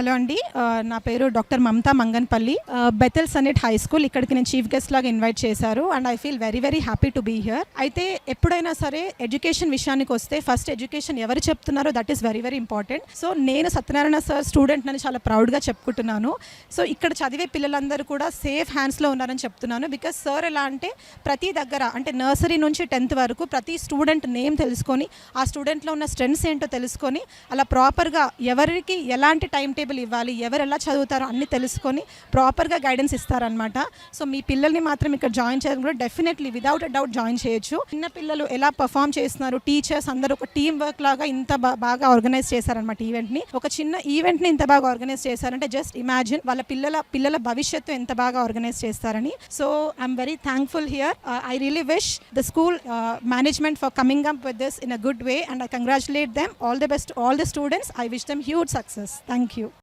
Hello అండి, నా పేరు డాక్టర్ మమతా మంగన్పల్లి. బెథెల్ సన్నిట్ హై స్కూల్ ఇక్కడికి నేను చీఫ్ గెస్ట్ లాగా ఇన్వైట్ చేశారు and I feel very very happy to be here. అయితే ఎప్పుడైనా సరే ఎడ్యుకేషన్ విషయానికి వస్తే ఫస్ట్ ఎడ్యుకేషన్ ఎవరు చెప్తున్నారో that is very very important. So నేను సత్యనారాయణ సార్ స్టూడెంట్ అని చాలా ప్రౌడ్గా చెప్పుకుంటున్నాను. సో ఇక్కడ చదివే పిల్లలందరూ కూడా సేఫ్ హ్యాండ్స్లో ఉన్నారని చెప్తున్నాను. బికాస్ సార్ ఎలా అంటే ప్రతి దగ్గర అంటే నర్సరీ నుంచి 10th వరకు ప్రతి స్టూడెంట్ నేమ్ తెలుసుకొని ఆ స్టూడెంట్లో ఉన్న స్ట్రెంగ్స్ ఏంటో తెలుసుకొని అలా ప్రాపర్గా ఎవరికి ఎలాంటి టైం టేబుల్ ఇవ్వాలి, ఎవరు ఎలా చదువుతారో అన్ని తెలుసుకొని ప్రాపర్గా గైడెన్స్ ఇస్తారనమాట. సో మీ పిల్లల్ని మాత్రం ఇక్కడ జాయిన్ చేయడం కూడా definitely without a doubt join చేయొచ్చు. చిన్న పిల్లలు ఎలా పర్ఫామ్ చేస్తున్నారు, టీచర్స్ అందరూ ఒక టీమ్ వర్క్ లాగా ఇంత బాగా ఆర్గనైజ్ చేశారనమాట. ఈవెంట్ని ఒక చిన్న ఈవెంట్ని ఇంత బాగా ఆర్గనైజ్ చేశారంటే జస్ట్ ఇమాజిన్ వాళ్ళ పిల్లల భవిష్యత్తు ఎంత బాగా ఆర్గనైజ్ చేస్తారని. So I'm very thankful here. I really wish the school management for coming up with this in a good way and I congratulate them. All the best to all the students. I wish them huge success. Thank you.